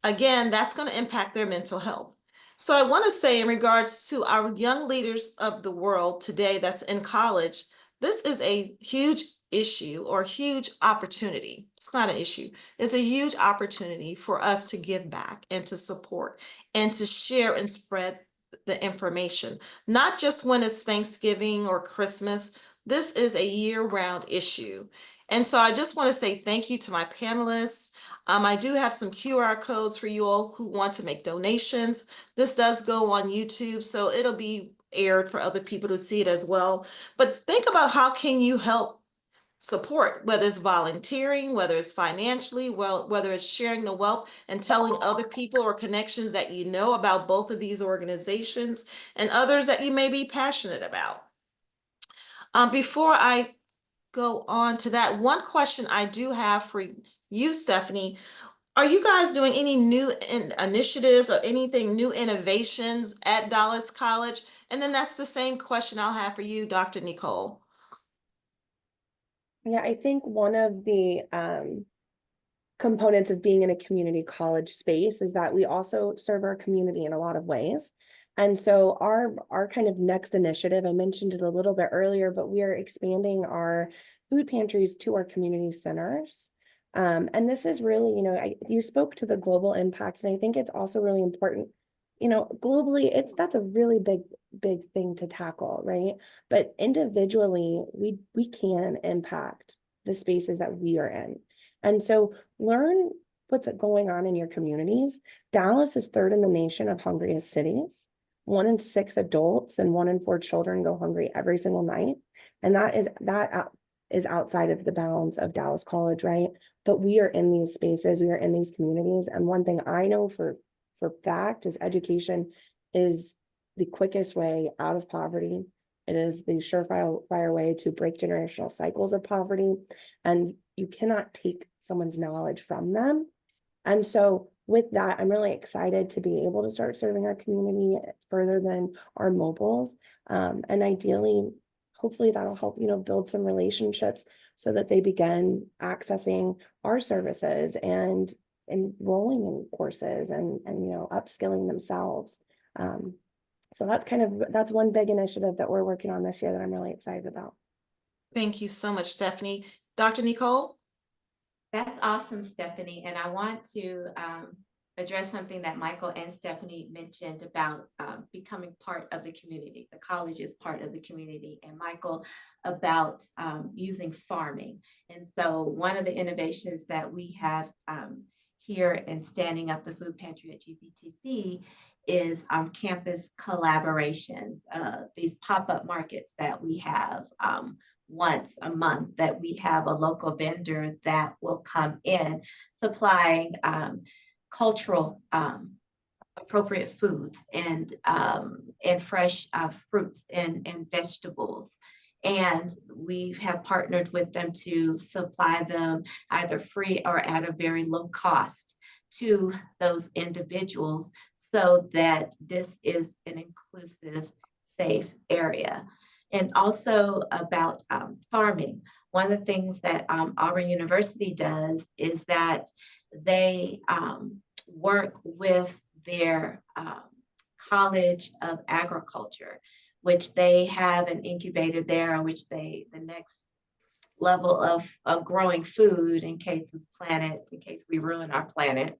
Again, that's going to impact their mental health. So I want to say, in regards to our young leaders of the world today that's in college, this is a huge issue or huge opportunity. It's not an issue. It's a huge opportunity for us to give back and to support and to share and spread the information, not just when it's Thanksgiving or Christmas. This is a year-round issue. And so I just want to say thank you to my panelists. I do have some QR codes for you all who want to make donations. This does go on YouTube, so it'll be aired for other people to see it as well. But think about how can you help support, whether it's volunteering, whether it's financially, whether it's sharing the wealth and telling other people or connections that you know about both of these organizations and others that you may be passionate about. Before I go on to that, one question I do have for you, Stefanie, are you guys doing any new initiatives or anything new innovations at Dallas College? And then that's the same question I'll have for you, Dr. Necole. Yeah, I think one of the components of being in a community college space is that we also serve our community in a lot of ways. And so our kind of next initiative, I mentioned it a little bit earlier, but we are expanding our food pantries to our community centers. And this is really, you know, you spoke to the global impact, and I think it's also really important, you know, globally, that's a really big thing to tackle, right? But individually, we can impact the spaces that we are in. And so learn what's going on in your communities. Dallas is third in the nation of hungriest cities. 1 in 6 adults and 1 in 4 children go hungry every single night. And that is outside of the bounds of Dallas College, right? But we are in these spaces, we are in these communities. And one thing I know for fact is education is the quickest way out of poverty. It is the surefire way to break generational cycles of poverty. And you cannot take someone's knowledge from them. And so with that, I'm really excited to be able to start serving our community further than our mobiles. And ideally, hopefully that'll help, you know, build some relationships so that they begin accessing our services and enrolling in courses and you know, upskilling themselves. So that's one big initiative that we're working on this year that I'm really excited about. Thank you so much, Stefanie. Dr. Necole? That's awesome, Stefanie. And I want to address something that Michael and Stefanie mentioned about becoming part of the community. The college is part of the community, and Michael about using farming. And so one of the innovations that we have here in standing up the food pantry at GBTC is campus collaborations, these pop-up markets that we have once a month, that we have a local vendor that will come in supplying cultural appropriate foods and fresh fruits and vegetables. And we have partnered with them to supply them either free or at a very low cost to those individuals so that this is an inclusive, safe area. And also about farming. One of the things that Auburn University does is that they work with their College of Agriculture, which they have an incubator there in which the next level of growing food in case we ruin our planet.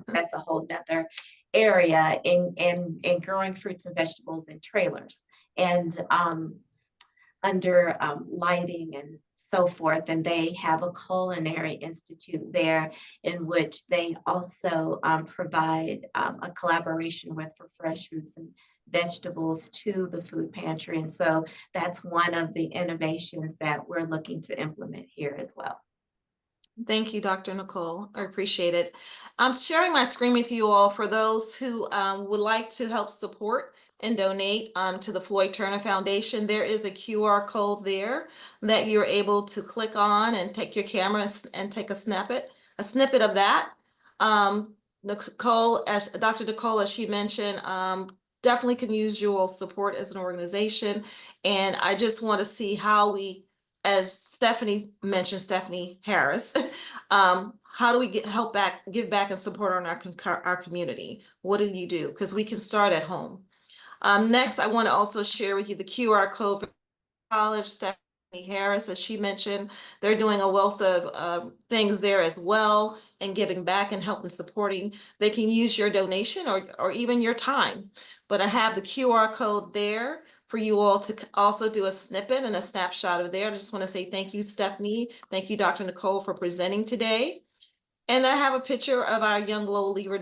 That's a whole nother area in growing fruits and vegetables in trailers and under lighting and so forth. And they have a culinary institute there in which they also provide a collaboration with for fresh fruits and vegetables to the food pantry. And so that's one of the innovations that we're looking to implement here as well. Thank you, Dr. Necole. I appreciate it. I'm sharing my screen with you all for those who would like to help support and donate to the Floyd-Turner Foundation. There is a QR code there that you're able to click on and take your camera and take a snippet of that. Necole, as Dr. Necole, as she mentioned, definitely can use your support as an organization. And I just want to see how we, as Stefanie mentioned, Stefanie Harris, how do we give back and support on our community? What do you do? Because we can start at home. Next, I want to also share with you the QR code for college. Stefanie Harris, as she mentioned, they're doing a wealth of things there as well and giving back and helping supporting. They can use your donation or even your time. but I have the QR code there for you all to also do a snippet and a snapshot of there. I just want to say thank you, Stefanie. Thank you, Dr. Necole, for presenting today. And I have a picture of our young global leader,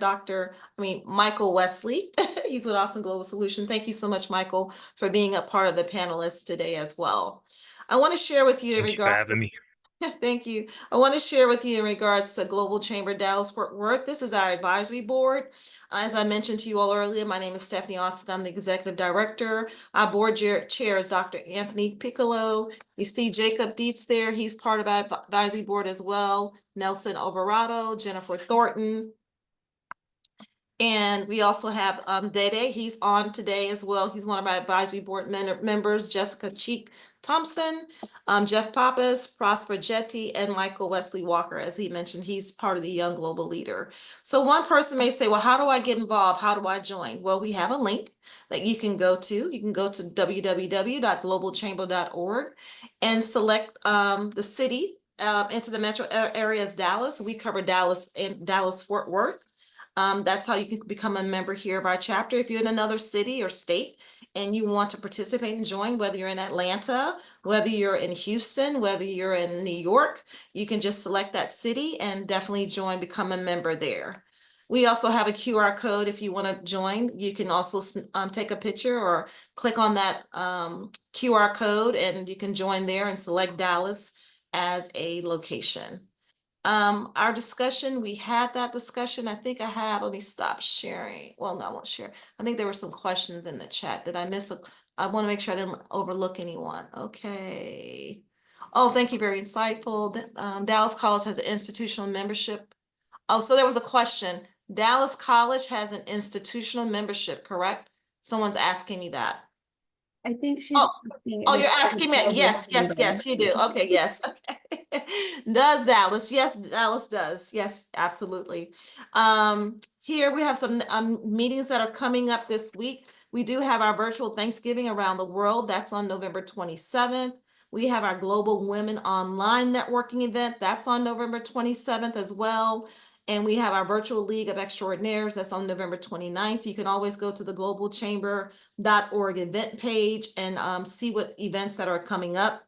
Michael Wesley. He's with Awesome Global Solution. Thank you so much, Michael, for being a part of the panelists today as well. I want to share with you in Thank you for regards having me. Thank you. I want to share with you in regards to Global Chamber Dallas-Fort Worth. This is our advisory board. As I mentioned to you all earlier, my name is Stefanie Austin. I'm the executive director. Our board chair is Dr. Anthony Piccolo. You see Jacob Dietz there. He's part of our advisory board as well. Nelson Alvarado, Jennifer Thornton. And we also have Dede. He's on today as well. He's one of our advisory board members. Jessica Cheek Thompson, Jeff Pappas, Prosper Jetty, and Michael Wesley Walker. As he mentioned, he's part of the Young Global Leader. So one person may say, well, how do I get involved? How do I join? Well, we have a link that you can go to. You can go to www.globalchamber.org and select the city. Into the metro area as Dallas. We cover Dallas and Dallas-Fort Worth. That's how you can become a member here of our chapter. If you're in another city or state and you want to participate and join, whether you're in Atlanta, whether you're in Houston, whether you're in New York, you can just select that city and definitely join, become a member there. We also have a QR code. If you want to join, you can also take a picture or click on that QR code and you can join there and select Dallas as a location. Our discussion, we had that discussion. I think I have, let me stop sharing. Well, no, I won't share. I think there were some questions in the chat. Did I miss I want to make sure I didn't overlook anyone. Okay. Oh, thank you. Very insightful. Dallas College has an institutional membership. Oh, so there was a question. Dallas College has an institutional membership, correct? Someone's asking me that. I think she's. Oh, you're asking me. Yes, you do. Okay, yes. Okay. Does Dallas? Yes, Dallas does. Yes, absolutely. Here we have some meetings that are coming up this week. We do have our virtual Thanksgiving around the world. That's on November 27th. We have our Global Women Online Networking event. That's on November 27th as well. And we have our virtual League of Extraordinaires. That's on November 29th. You can always go to the globalchamber.org event page and see what events that are coming up.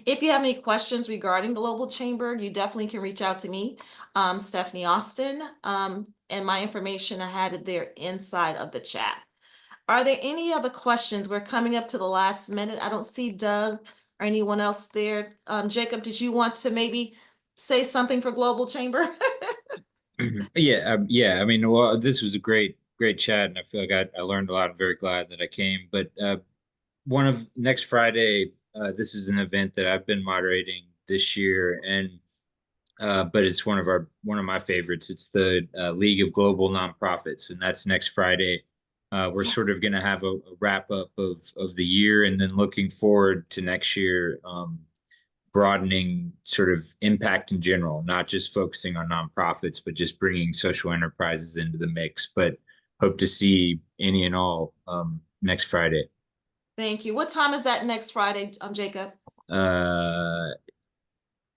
If you have any questions regarding Global Chamber, you definitely can reach out to me, Stefanie Austin, and my information, I had it there inside of the chat. Are there any other questions? We're coming up to the last minute. I don't see Doug or anyone else there. Jacob, did you want to maybe say something for Global Chamber? Yeah. I mean, well, this was a great chat, and I feel like I learned a lot. I'm very glad that I came. But next Friday, this is an event that I've been moderating this year, and but it's one of my favorites. It's the League of Global Nonprofits, and that's next Friday. We're sort of going to have a wrap up of the year, and then looking forward to next year. Broadening sort of impact in general, not just focusing on nonprofits, but just bringing social enterprises into the mix. But hope to see any and all next Friday. Thank you. What time is that next Friday, Jacob?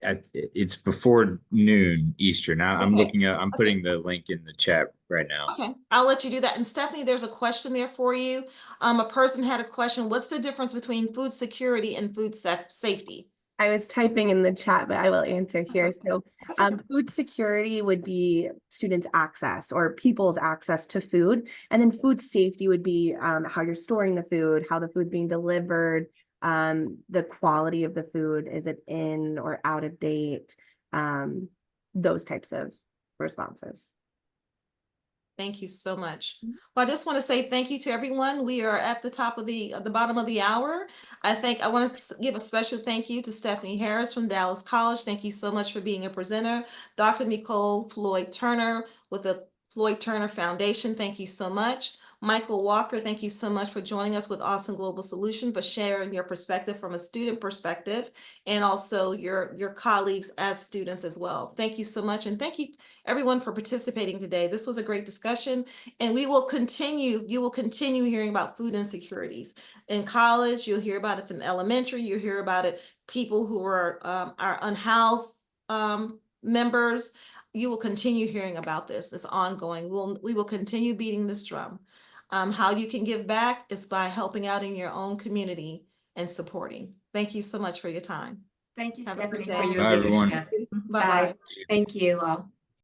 It's before noon Eastern. I'm Okay. looking at. I'm putting the link in the chat right now. Okay, I'll let you do that. And Stefanie, there's a question there for you. A person had a question. What's the difference between food security and food safety? I was typing in the chat, but I will answer here. So okay. Food security would be students' access or people's access to food. And then food safety would be how you're storing the food, how the food's being delivered, the quality of the food, is it in or out of date, those types of responses. Thank you so much. Well, I just want to say thank you to everyone. We are at the top of the bottom of the hour. I want to give a special thank you to Stefanie Harris from Dallas College. Thank you so much for being a presenter. Dr. Necole Floyd-Turner with the Floyd-Turner Foundation. Thank you so much. Michael Walker, thank you so much for joining us with Awesome Global Solution, for sharing your perspective from a student perspective, and also your colleagues as students as well. Thank you so much. And thank you everyone for participating today. This was a great discussion, and you will continue hearing about food insecurities. In college, you'll hear about it from elementary, you'll hear about it, people who are unhoused members. You will continue hearing about this. It's ongoing. We will continue beating this drum. How you can give back is by helping out in your own community and supporting. Thank you so much for your time. Thank you, Have a good Stephanie, for day. your Bye, everyone. leadership. Bye-bye. Thank you all.